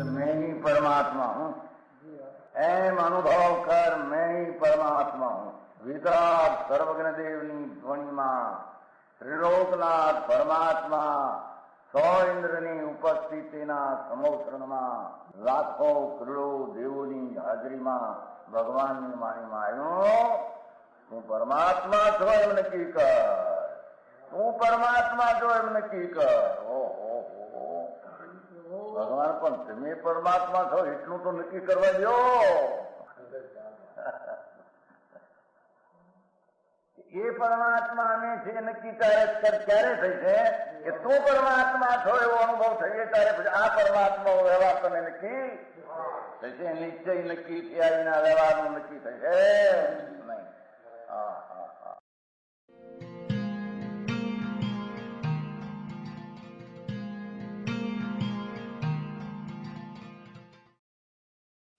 मैं ही परमात्मा हूँ, एम अनुभव कर मैं ही परमात्मा हूँ। वितराग सर्वज्ञ देवनी ध्वनिमा त्रिलोकनाथ परमात्मा સો ઇન્દ્રની ઉપસ્થિતિના સમોત્રણમાં લાખો કરોડો દેવોની હાજરીમાં ભગવાનની વાણીમાં આવ્યો, તું પરમાત્મા છો એમ નક્કી કર, તું પરમાત્મા છો એમ નક્કી કર. ઓહો, ભગવાન પણ તમે પરમાત્મા છો એટલું તો નક્કી કરવા દો. એ પરમાત્માને છે નક્કી ક્યારે થઈ છે કે તું પરમાત્મા છો એવો અનુભવ થઈએ ત્યારે પછી આ પરમાત્મા વ્યવહાર તને નક્કી થશે. નિશ્ચય નક્કી થયા વિના વ્યવહારનું નક્કી થશે નહીં. હા હા હા.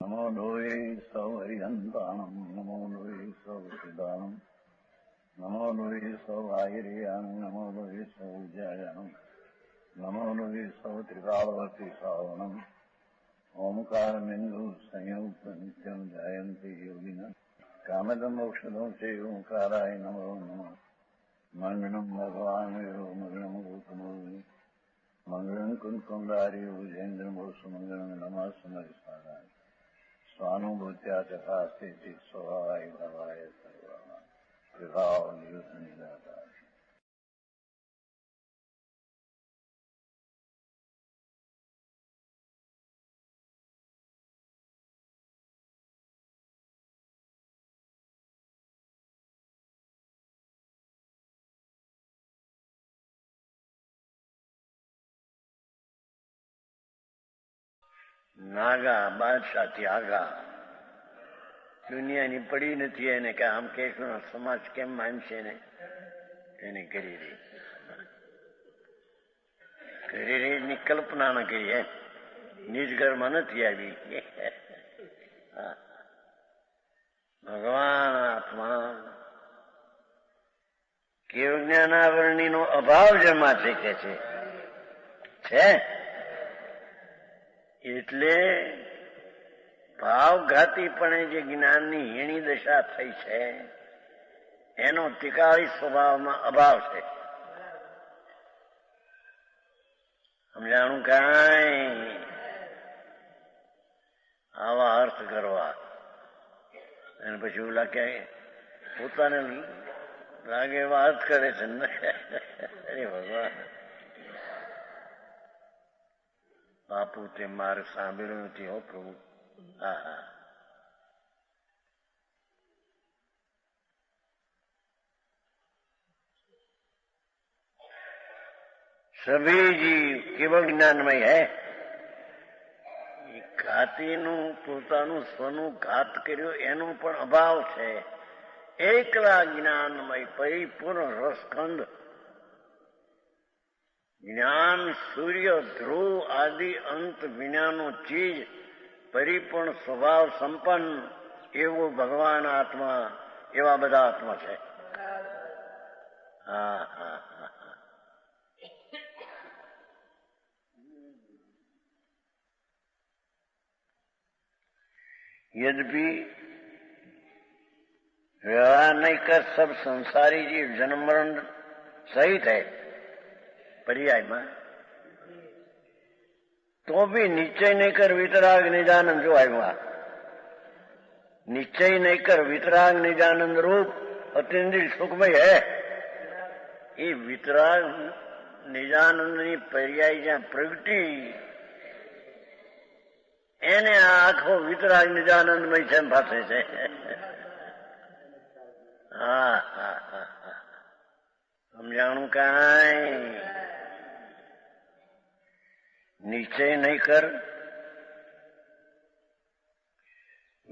નમો લોહે સૌ હરિહંતાણમ, નમો લોહે સૌ સિદ્ધાણમ, નમો લોહે સૌ આયર્યાણ, નમો લોહે સૌ જયાણમ, નમો લોહે સૌ ત્રિકાળવતી શ્રાવણમ. ઓમકાર બિંદુ સંયુક્ત નિત્યમ જયંતી યોગિના કામદમ ઔષધમ છે ઓંકારાય નમો નમઃ. મંગળમ ભગવાન વિરો મંગળમ ગૌતમોર્મિ મંગળમ કુંકુંડારી ભુજેન્દ્ર મોસુ મંગળમ નમઃ સમરિસારાય સ્વાનુભૂત્યા તથા સ્થિતિ સ્વભાવાય ભવાય સર્વમાં વિભાવ નિયુદ્ધ નિરાકાર. નાગા બાદશાહથી આગા દુનિયાની પડી નથી એને કે આમ કે સમાજ કેમ માનશે ને એને કરી રહી ની કલ્પના ન કરી, નિજ ઘરમાં નથી આવી. ભગવાન આત્મા કેવ જ્ઞાનાવરણી નો અભાવ જમા થઈ કે છે એટલે ભાવઘાતીપણે જે જ્ઞાનની હીણી દશા થઈ છે એનો તિકાળી સ્વભાવમાં અભાવ છે. સમજાણું કાંઈ આવા અર્થ કરવા અને પછી ઓલા ક્યાંય પોતાને લાગે એવા અર્થ કરે છે. અરે ભગવાન, બાપુ તે મારે સાંભળ્યું નથી હો પ્રભુ. હા હા, સભી જીવ કેવળ જ્ઞાનમય હૈ. ઘાતીનું પોતાનું સ્વનું ઘાત કર્યો એનો પણ અભાવ છે. એકલા જ્ઞાનમય પરિપૂર્ણ રસખંડ જ્ઞાન સૂર્ય ધ્રુવ આદિ અંત વિનાનો ચીજ પરિપૂર્ણ સ્વભાવ સંપન્ન એવો ભગવાન આત્મા, એવા બધા આત્મા છે. હા હા હા. यद्यपि व्यवहार नहीं कर सब संसारी जीव जन्म मरण सहित है पर्याय में, तो भी निश्चय नहीं कर वितराग निजानंद जो आया, निश्चय नहीं कर वितराग निजानंद रूप अतिन्द्रिय सुखमय है. ये वितराग निजानंद पर्याय ज्યાં પ્રગટી એને આખો વિતરાગ નિજાનંદમય છે ભાષે છે. હા હા હા હા, સમજાણું કાંઈ. નિશ્ચય નહીં કર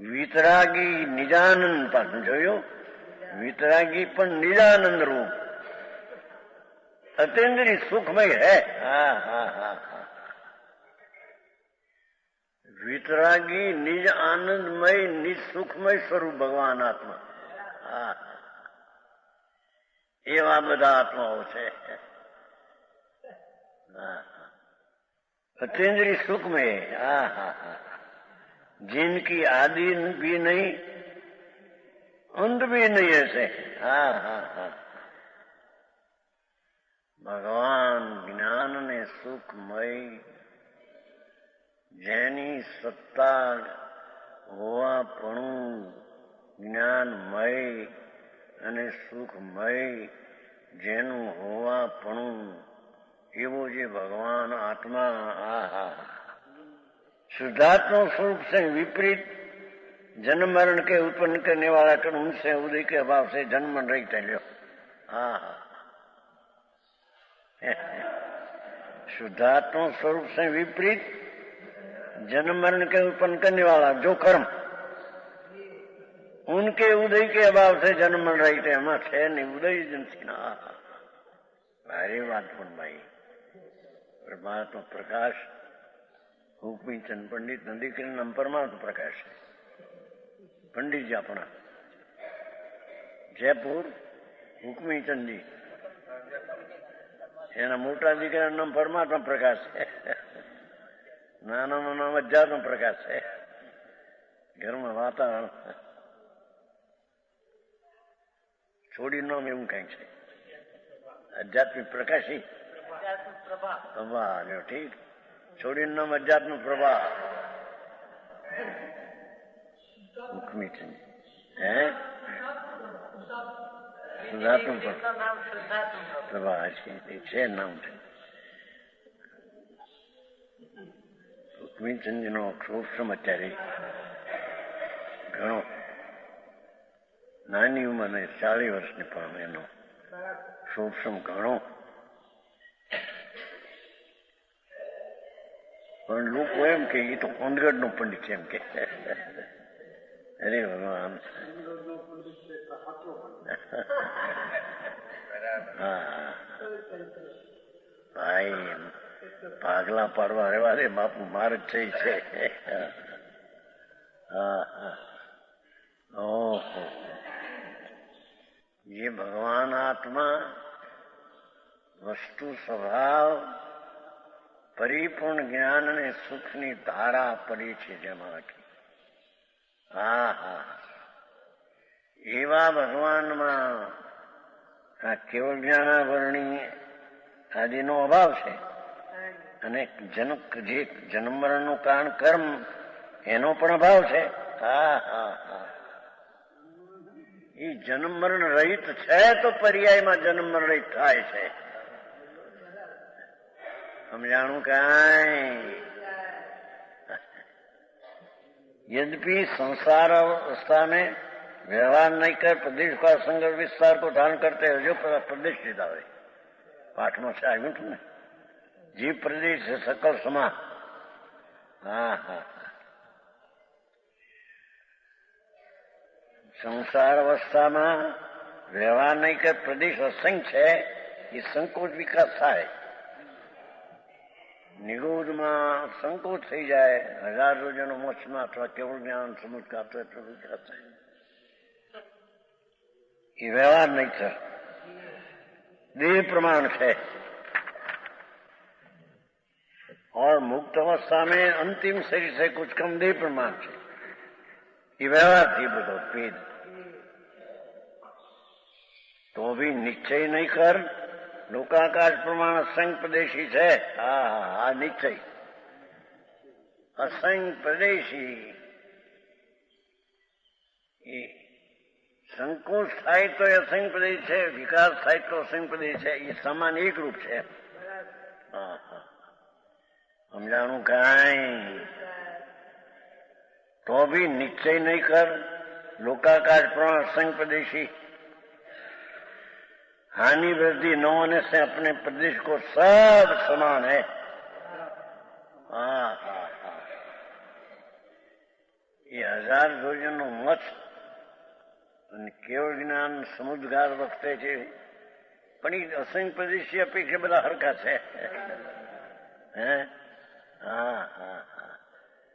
વિતરાગી નિજાનંદ પણ જોયું, વિતરાગી પણ નિજાનંદ રૂપ અતિન્દ્રિય સુખમય હૈ. હા હા હા હા. વિતરાગી નિજ આનંદમય નિજ સુખમય સ્વરૂપ ભગવાન આત્મા. હા, એવા બધા આત્માઓ છે. अतीन्द्रिय सुख में जिनकी आदि भी नहीं अंत भी नहीं ऐसे. भगवान ज्ञान ने सुखमय જેની સત્તા હોવાપણું જ્ઞાનમય અને સુખમય જેનું હોવાપણું એવો જે भगवान आत्मा शुद्धात्मा स्वरूप से विपरीत जन्म मरण के उत्पन्न करने वाला कण उनसे उदय के अभाव से जन्म रहित है. लो शुद्धात्मा स्वरूप से विपरीत जन्म मरण के उत्पन्न करने वाला जो कर्म उनके उदय के अभाव से जन्म मरण रहित है. એમાં છે નહીં ઉદય જ નથી. ભારે વાત પણ ભાઈ. परमात्मा प्रकाश हुकमीचंद पंडित नदी के नाम परमात्मा प्रकाश है. पंडित जी अपना जयपुर हुकमीचंद जी એના મોટા દીકરાનું નામ પરમાત્મા પ્રકાશ છે. નાનાનું નામ અધ્યાત્મ પ્રકાશ છે. ઘરમાં વાતાવરણ છોડી નામ એવું કઈ છે. આધ્યાત્મિક પ્રકાશી પ્રભા. ઠીક. છોડીનું નામ અધ્યાત્મ પ્રભા. હુકમીચંદ શુદ્ધાત્મ પ્રભા છે નામ છે. હુકમીચંદનો સૂક્ષ્મ અત્યારે ઘણો નાની ઉંમરે 40 વર્ષની પણ એનો સૂક્ષ્મ ઘણો. પણ લોકો એમ કે એ તો કોંદગઢ નો પંડિત છે એમ કે. અરે ભગવાન. ભાઈ ભાગલા પાડવા રહેવા રે બાપુ માર જ છે. ओहो ये भगवान आत्मा वस्तु स्वभाव परिपूर्ण ज्ञान ने सुखनी धारा पड़ी છે જેમાંથી. એવા ભગવાનમાં આ કેવળ જ્ઞાનાવરણી આદિનો અભાવ છે અને જે જન્મ મરણનું કારણ કર્મ એનો પણ અભાવ છે. એ જન્મ મરણ રહિત છે તો પર્યાયમાં જન્મ મરણ રહિત થાય છે. સમજાણું કાંઈ? यद्यपि संसार अवस्था में व्यवहार नहीं कर प्रदेश का संगत विस्तार को धारण करते हैं जो प्रदेश લીધા હોય પાઠમાં છે આવ્યું હતું ને જીવ પ્રદેશ છે સકલ સમા. સંસાર અવસ્થામાં વ્યવહાર નહીં કર પ્રદેશ અસંગ છે એ સંકોચ વિકાસ થાય. નિગોદમાં સંકોચ થઈ જાય 1000 રોજનો મોક્ષમાં અથવા કેવળ જ્ઞાન સમુદ્ર વિકાસ થાય. ये व्यवहार नहीं था. देह प्रमाण है और मुक्त अवस्था में अंतिम शरीर से कुछ कम देह प्रमाण है. ये व्यवहार थी બધો भेद. तो भी निश्चय नहीं कर लोकाकाश प्रमाण असंग प्रदेशी है. निश्चय असंग प्रदेशी સંકોચ થાય તો અસંગ પ્રદેશ છે, વિકાસ થાય તો અસંગ પ્રદેશ છે. એ સમાન એક રૂપ છે. સમજાણું કાંઈ? तो भी निश्चय नहीं कर लोकाकाश प्रमाण असंग प्रदेशी हानि वृद्धि न होने से अपने प्रदेश को सब समान है. ये 1000 યોજનનો મત અને કેવળ જ્ઞાન સમુદ્રગાર વખતે છે પણ એ અસંગ પ્રદેશી અપેક્ષા બધા હરખા છે.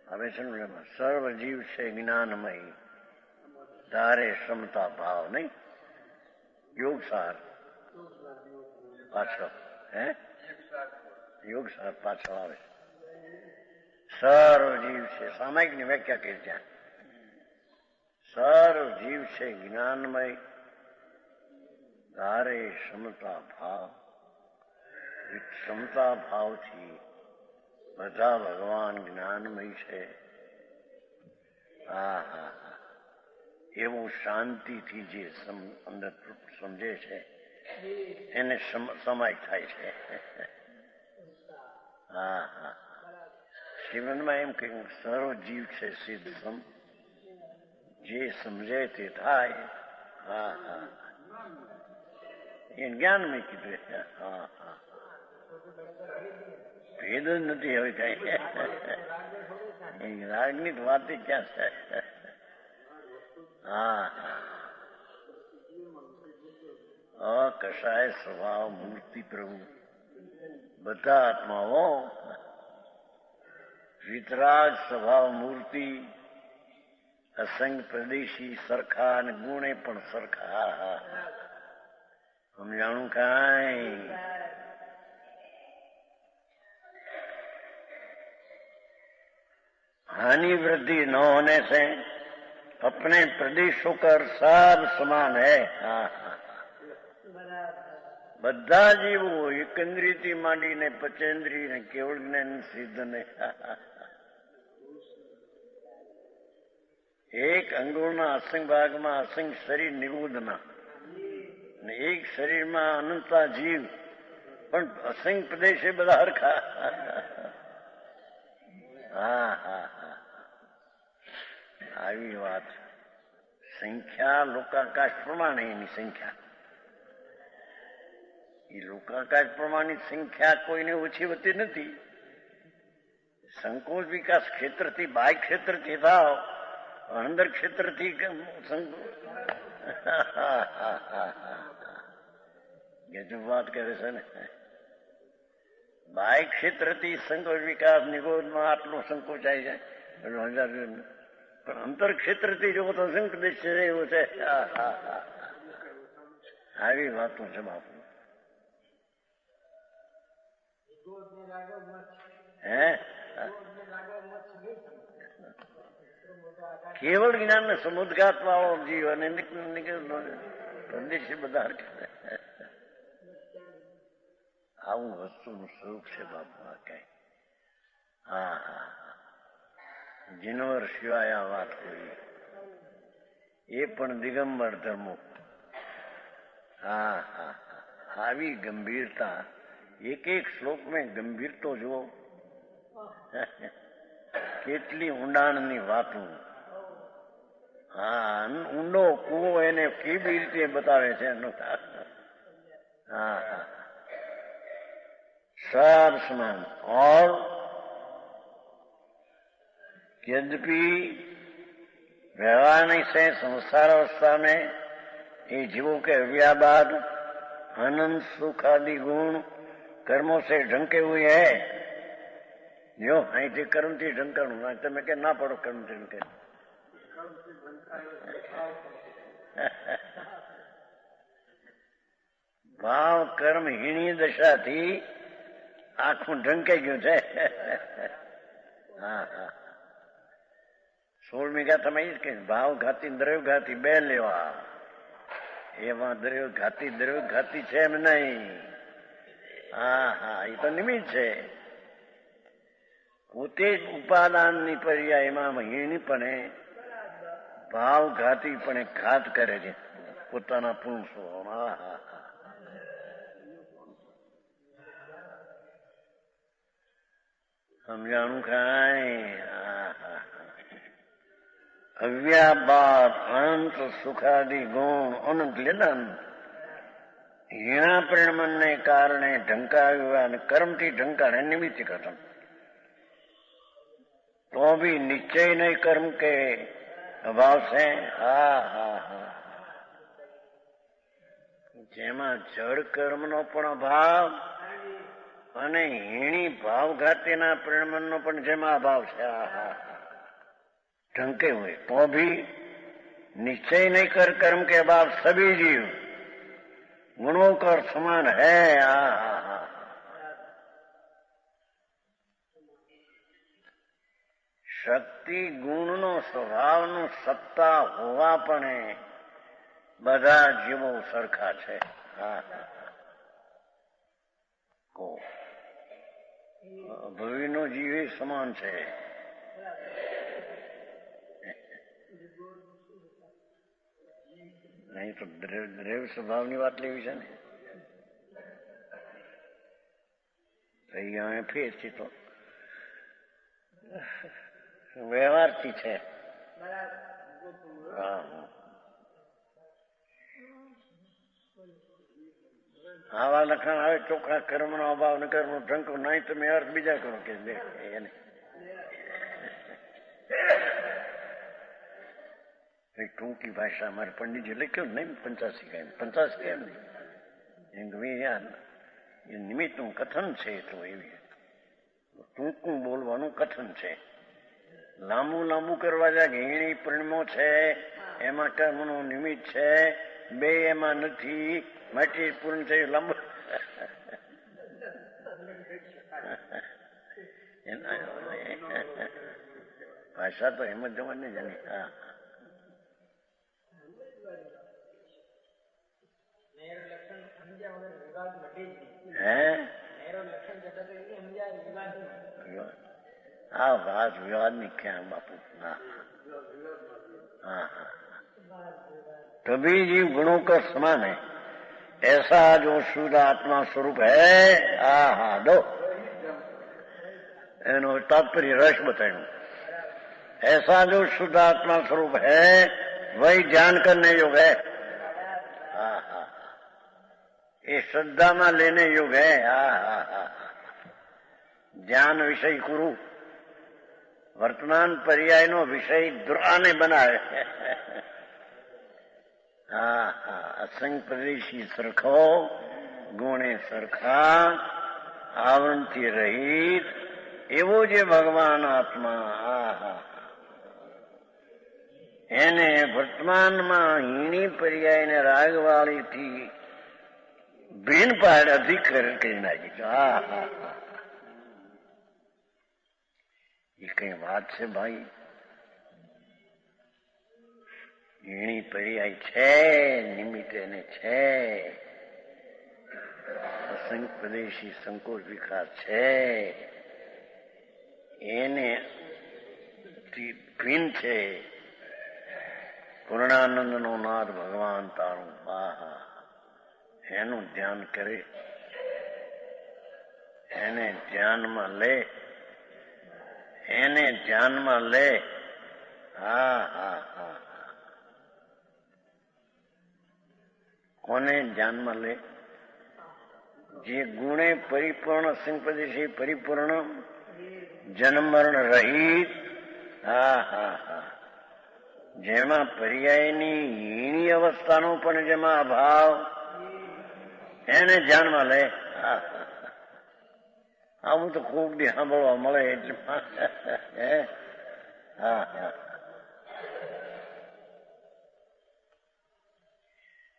હવે વૈષ્ણવમાં સર્વ જીવ છે જ્ઞાનમય, ધારે ક્ષમતા ભાવ. નહીં યોગ સાર પાછળ, યોગ સાર પાછળ આવે. સર્વ જીવ છે, સામાયિક ની વ્યાખ્યા કરી ત્યાં. સર્વ જીવ છે જ્ઞાનમય, ધારે ક્ષમતા ભાવ. ક્ષમતા ભાવથી બધા ભગવાન જ્ઞાનમય છે. હા હા હા, એવું શાંતિથી જે અંદર સમજે છે એને સમાય થાય છે. હા હા, જીવનમાં એમ કે સર્વ જીવ છે સિદ્ધ જે સમજે તે થાય. હા હા, એ જ્ઞાનમય કીધું. હા હા, ભેદ જ નથી હવે કઈ. રાગની વાત ક્યાં છે? હા હા, અકશાય સ્વભાવ મૂર્તિ પ્રભુ બધા આત્માઓ વિતરાગ સ્વભાવ મૂર્તિ, અસંગ પ્રદેશી સરખા અને ગુણે પણ સરખા. સમજાણું કાંઈ? हानि वृद्धि न होने से अपने प्रदेश होकर सब समान है. બધા જીવો એકંદ્રિયથી માંડીને પચેન્દ્રિય ને કેવળ જ્ઞાન સિદ્ધ ને એક અંગોના અસંગ ભાગમાં અસંગ શરીર નિબુદ્ધના ને એક શરીરમાં અનંતા જીવ પણ અસંગ પ્રદેશે બધા હરખા. હા હા હા, આવી વાત. સંખ્યા લોકાકાશ પ્રમાણે એની સંખ્યા, એ લોકાકાશ પ્રમાણની સંખ્યા કોઈને ઓછી વધતી નથી. સંકોચ વિકાસ ક્ષેત્રથી બાહ્ય ક્ષેત્રથી થાવ, અંદર ક્ષેત્રથી ગજબ વાત કરે છે ને. બાહ્ય ક્ષેત્રથી સંકોચ વિકાસ નિગોદમાં આટલો સંકોચાઈ જાય, પણ અંતર ક્ષેત્રથી જો તો સંકદેશ છે એવું છે. આવી વાતો છે બાપુ. હે કેવળ જ્ઞાન ને સમુદ્ઘાત વાળો જીવ અને પ્રદેશ બધા આવું વસ્તુનું સ્વરૂપ છે બાપુ આ કઈ. હા હા, જીનવર સિવાય આ વાત હોય એ પણ દિગંબર ધર્મો. હા હા, આવી ગંભીરતા એક એક શ્લોક મેં ગંભીર તો જુઓ, કેટલી ઊંડાણની વાતો. હા, ઊંડો કૂવો એને કેવી રીતે બતાવે છે. હા હા, सब समान. और यद्यपि व्यवहार से संसार अवस्था में ये जीवों के अव्याबाद आनंद सुख आदि गुण कर्मों से ढंके हुए है. जो અહીંથી કર્મથી ઢંકાણું, તમે કે ના પડો કર્મથી ઢંકે. ભાવ કર્મ હીણી દશાથી આખું ઢંકાઈ ગયું છે. હા હા, 16મી ગાથામાં એ જ કે ભાવ ઘાતી દ્રવ્ય ઘાતી બે લેવા. એમાં દ્રવ્ય ઘાતી છે એમ નહીં. હા હા, એ તો નિમિત્ત છે. પોતે જ ઉપાદાનની પર્યાયમાં હીણીપણે ભાવ ઘાતીપણે ઘાત કરે છે પોતાના પુરુષો. હા હા, સમજાણું કાંઈ? અવ્યાબાદ અંત સુખાદી ગુણ અનંત લેદન હીણા પરિણમનને કારણે ઢંકાવ્યું અને કર્મથી ઢંકાણે નિમિત્ત કથન. તો ભી નિશ્ચય નહીં કર્મ કે અભાવ છે. હા હા હા, જેમાં જડ કર્મનો પણ અભાવ અને હીણી ભાવઘાતીના પરિણમનનો પણ જેમાં અભાવ છે. ढंके हुए तो भी निश्चय नहीं कर कर्म के बाद सभी जीव गुणों का समान है। શક્તિ ગુણનો સ્વભાવનો સત્તા હોવા પણ બધા જીવો સરખા છે. ભવિનો જીવ સમાન છે. નહીં તો દ્રવ્ય સ્વભાવની વાત લેવી છે ને. અહીંયા ફેરથી તો વ્યવહારથી છે. આવા લખાણ આવે ચોખ્ખા કર્મનો અભાવ ને કર્મનો ઢંકો નહીં તમે અર્થ બીજા કરો કે એને ટૂંકી ભાષા અમારે પંડિતજી લખ્યું નહીં 85 કેમ નહીં એ નિમિત્તનું કથન છે. તો એવી ટૂંકું બોલવાનું કથન છે. લાંબુ કરવા જાય હીણી પરિણમો છે એમાં કર્મનું નિમિત્ત છે બે એમાં નથી માટે પૂર્ણ થયું લાંબુ ભાષા તો એમ જ જવાની જ નહીં. हाँ बात विवाद नहीं क्या बापू. हाँ तभी जीव गुणों का समान है. ऐसा जो शुद्ध आत्मा स्वरूप है दो एनो तात्पर्य रस बताएं. ऐसा जो शुद्ध आत्मा स्वरूप है वही ज्ञान करने योग है. ये श्रद्धा में लेने योग है. ज्ञान विषय कुरु વર્તમાન પર્યાયનો વિષય દુરાને બનાવે. અસંગ પ્રદેશી સરખો ગુણે સરખા આવરણથી રહિત એવો જે ભગવાન આત્મા એને વર્તમાનમાં હીણી પર્યાયને રાગવાળીથી ભીન પાડ અધિક કરી નાખી. એ કઈ વાત છે ભાઈ? હીણી પર્યાય છે નિમિત્ત એને છે. અસંગ પ્રદેશી સંકોચ વિકાર છે એને ભીન છે. પૂર્ણાનંદ નો નાદ ભગવાન તારું એનું ધ્યાન કરે એને ધ્યાનમાં લે એને ધ્યાનમાં લે. કોને ધ્યાનમાં લે? જે ગુણે પરિપૂર્ણ સંપદેશી પરિપૂર્ણ જન્મ મરણ રહિત જેમાં પર્યાયની હીણી અવસ્થાનો પણ જેમાં અભાવ એને ધ્યાનમાં લે. આવું તો ખૂબ દી સાંભળવા મળે એટલે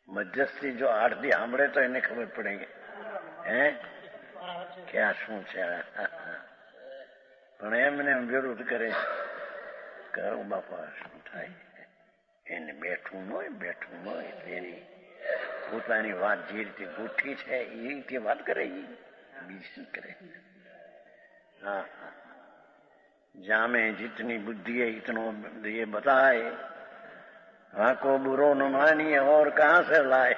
મધ્યસ્થી જો આરતી સાંભળે તો એને ખબર પડે કે આ શું છે. પણ એમને વિરોધ કરે કરું બાપા શું થાય એને બેઠું ન હોય એની પોતાની વાત જે રીતે ગોઠવી છે એ રીતે વાત કરે બીજી શું કરે. जामे जितनी बुद्धि है इतनो ये बताए. को बुरो न मानिए और कहां से लाए.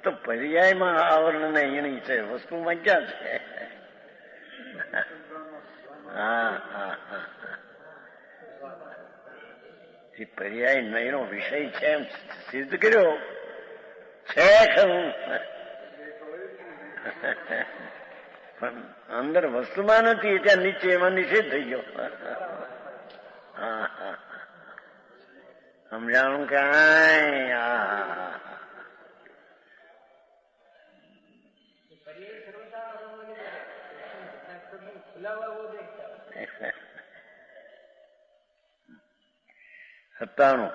तो पर्याय में आवरण नहीं है वस्तु में क्या है. પર્યાય નહીનો વિષય છે એમ સિદ્ધ કર્યો છે ખરું પણ અંદર વસ્તુમાં નથી ત્યાં નીચે એમાં નિષેધ થઈ ગયો. સમજાણું કાંઈ સત્તાણું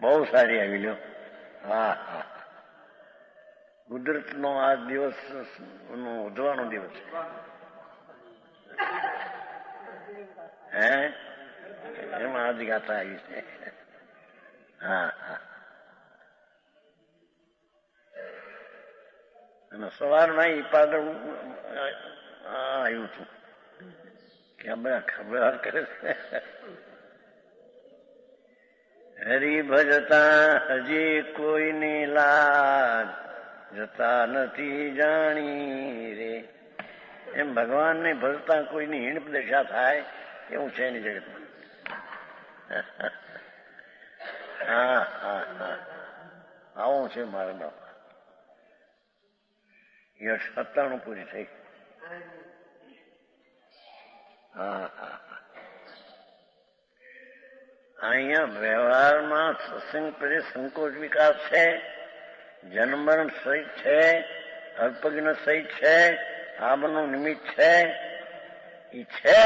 બહુ સારી આવી લ્યો. હા હા, કુદરત નો આ દિવસ ઉજવાનો દિવસ હે, એમાં આજ ગાથા આવી છે. હા હા, અને સવારમાં એ પાછળ આવ્યું છું કે બધા ખબર કરે છે. હરી ભજતા હજી કોઈની લાજ જતા નથી જાણી રે. એમ ભગવાનને ભજતા કોઈની હીણ દશા થાય એવું છે એની જગતમાં. હા હા હા, આવું છે મારા બાપા. યશ 97 પૂરી થઈ. હા હા, અહીંયા વ્યવહારમાં સત્સંગ પ્રત્યે સંકોચ વિકાસ છે, જન્મરણ સહિત છે, અલ્પજ્ઞ સહિત છે, આબનું નિમિત્ત છે, એ છે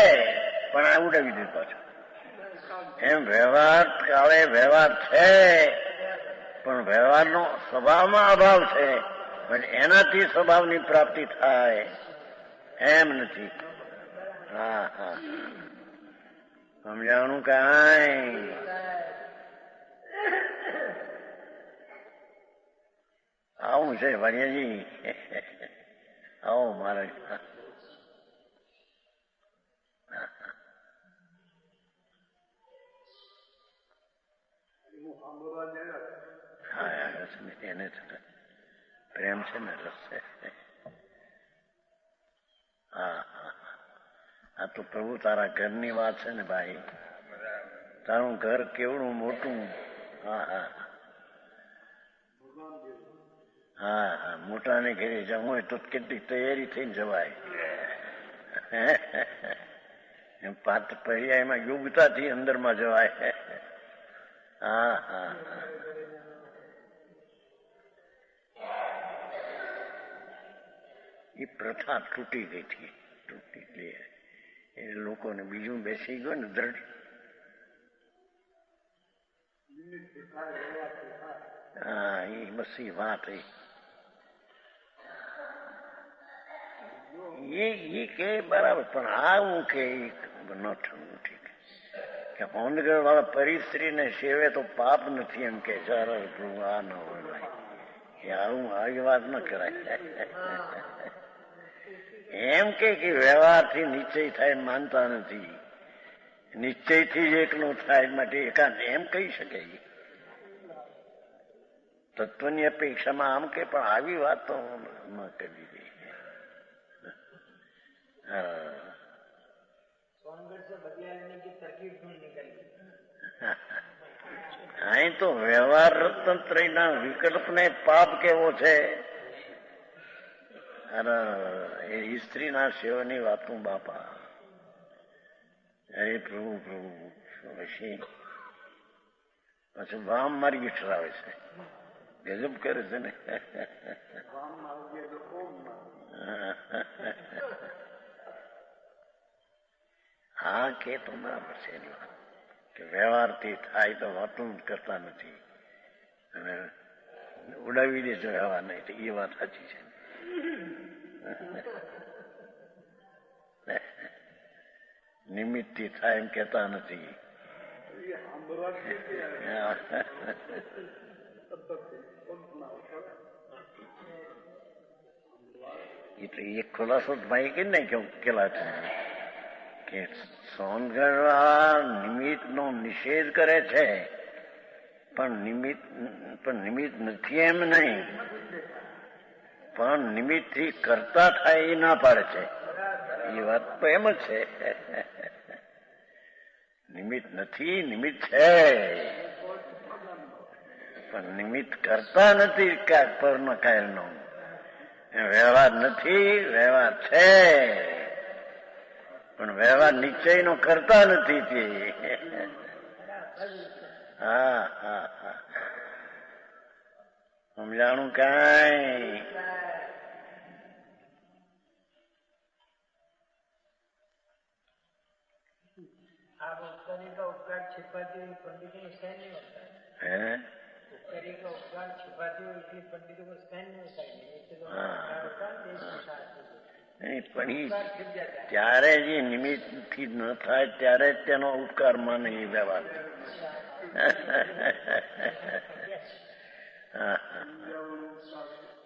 પણ આ ઉડાવી દે પાછો. એમ વ્યવહાર કાળે વ્યવહાર છે પણ વ્યવહારનો સ્વભાવમાં અભાવ છે, પણ એનાથી સ્વભાવની પ્રાપ્તિ થાય એમ નથી. હા હા, સમજાણું કાંઈ. આવું છે ભાણિયાજી. આવો મારે. હા, રસ એને પ્રેમ છે ને, રસ છે. હા હા, આ તો પ્રભુ તારા ઘરની વાત છે ને ભાઈ. તારું ઘર કેવડું મોટું. હા હા હા હા, મોટાને ઘરે જવું હોય તો કેટલી તૈયારી થઈને જવાય. પાત પર્યાયમાં યોગ્યતાથી અંદરમાં જવાય. હા હા, એ પ્રથા તૂટી ગઈ હતી. તૂટી ગઈ એ લોકોને બીજું બેસી ગયું ને દ્રઢ. હા, એ બસ એ વાત એ કે બરાબર, પણ આવું કે ન થવું ઠીક કે હોંદગઢ વાળા પરિસ્ત્રીને સેવે તો પાપ નથી એમ કે. આ ન હોય ભાઈ, આવું આવી વાત ન કરાય. એમ કે વ્યવહારથી નિશ્ચય થાય માનતા નથી, નિશ્ચયથી જ એકલું થાય માટે એકાંત એમ કહી શકે. તત્વની અપેક્ષામાં આમ કે, પણ આવી વાત તો ન કરવી જોઈએ. અહીં તો વ્યવહાર તંત્રના વિકલ્પને પાપ કેવો છે. અને એ સ્ત્રીના સેવાની વાતું બાપા. અરે પ્રભુ પ્રભુ, પછી વામ મારી ગીઠરાવે છે. ગજબ કરે છે ને. હા કે તો બરાબર છે કે વ્યવહારથી થાય તો વાતું કરતા નથી અને ઉડાવી દેજો વ્યવહાર નહીં, તો એ વાત સાચી છે. નિમિત્તથી થાય એમ કેતા નથી. એટલે એક ખુલાસો ભાઈ કે ને કેલા છે કે સોનગઢ નિમિત્ત નો નિષેધ કરે છે, પણ નિમિત્ત નથી એમ નહીં, પણ નિમિત્તથી કરતા થાય એ ના પાડે છે. એ વાત તો એમ જ છે. નિમિત્ત નથી, નિમિત્ત છે, પણ નિમિત્ત કરતા નથી. પરનો કાયલનો વ્યવહાર નથી, વ્યવહાર છે, પણ વ્યવહાર નિશ્ચયનો કરતા નથી તે. હા સમજાણું કાંઈ आप उपकारी का उपकार छिपाती हुई पंडितों को सहन नहीं होता है। હે उपकारी का उपकार छिपाती हुई इसलिए पंडितों को सहन नहीं होता है। इससे लोग उपकार होता है, देश में शांति होती નહીં પણ ઈ उपकार छिप जाता है। ત્યારે જે નિમિત્તથી ન થાય ત્યારે જ તેનો ઉપકાર માને એ વ્યવહાર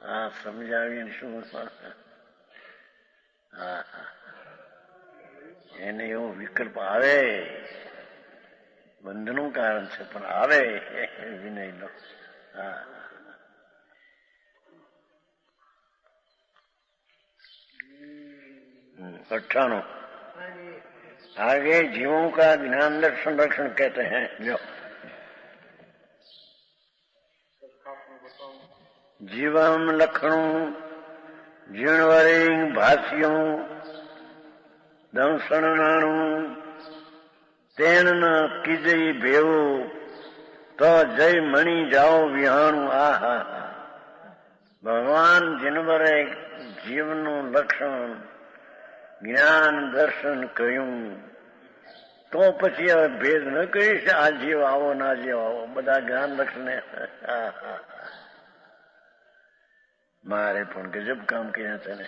હા સમજાવીને શું હા એને એવો વિકલ્પ આવે બંધનું કારણ છે પણ આવે વિનયનો હા 98 आगे जीवों का ज्ञान दर्शन रक्षण कहते हैं। लो जीवम लक्षणों जीणवरिंग भाष्यों दंसन नाणु तेन न कीजई भेवो तो जय मणि जाओ विहाणु आहा भगवान जिनवरे जीवनु लक्षण જ્ઞાન દર્શન કહ્યું તો પછી હવે ભેદ ન કહીશ આ જીવ આવો ના જીવ આવો બધા જ્ઞાન લક્ષણે મારે પણ ગજબ કામ કર્યા છે ને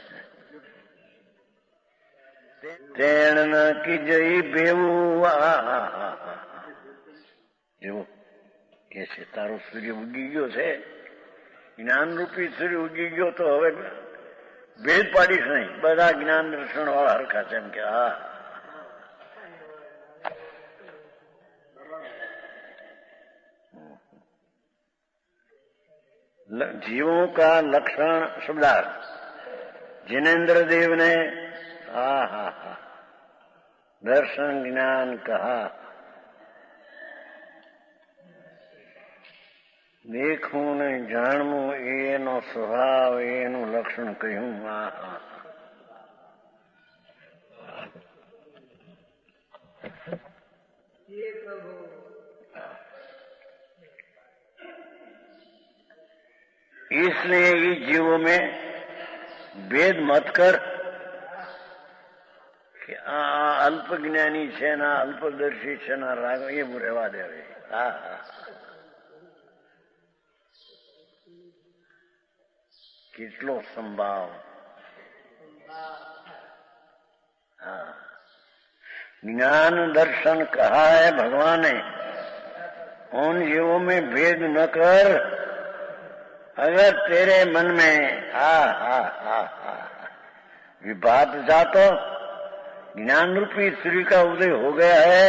તેણ કી જઈ ભેવું જેવો કે છે તારો સૂર્ય ઉગી ગયો છે જ્ઞાન રૂપી સૂર્ય ઉગી ગયો તો હવે ભેદ પાડીશ નહીં બધા જ્ઞાન દર્શન વાળા હરખા છે એમ કે હા जीवों का लक्षण शब्दार्थ जिनेन्द्र देव ने दर्शन ज्ञान कहा देखूं ने जाणવું એનો સ્વભાવ એનું લક્ષણ કહ્યું इसलिए इस जीवों में भेद मत कर कि अल्प ज्ञानी છે ના અલ્પદર્શી છે ના રાગ એ રહેવા દેવે કેટલો સંભાવ ज्ञान दर्शन कहा है भगवान ने उन जीवों में भेद न कर अगर तेरे मन में विभात जा तो ज्ञान रूपी श्री का उदय हो गया है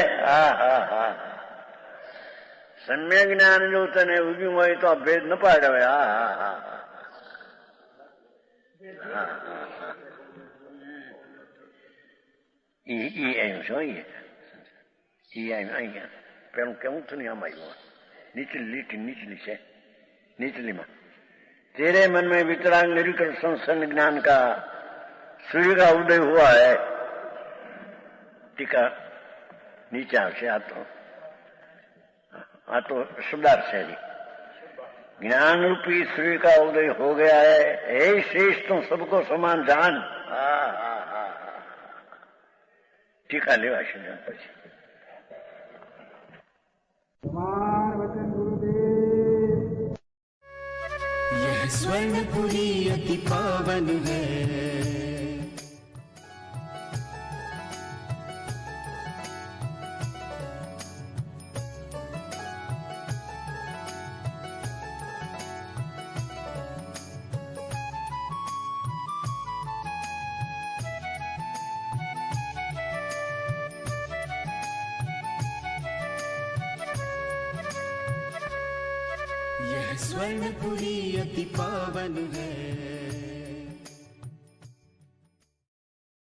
सम्य ज्ञान जो तने उग्યું હોય તો ભેદ ન પાડવે એમ શું અહીંયા પેલું કેવું થયું આમ આવ્યું નીચલી લીટી નીચલી છે નીચલીમાં तेरे मन में वितराग निरीकरण संसर्ग ज्ञान का सूर्य का उदय हुआ है टीका नीचे आवशे आ तो शब्दार्थ है ज्ञान रूपी सूर्य का उदय हो गया है हे शेष तुम सबको समान जान टीका लेवा છે પછી स्वर्णपुरी अति पावन है यह स्वर्णपुरी अति पावन है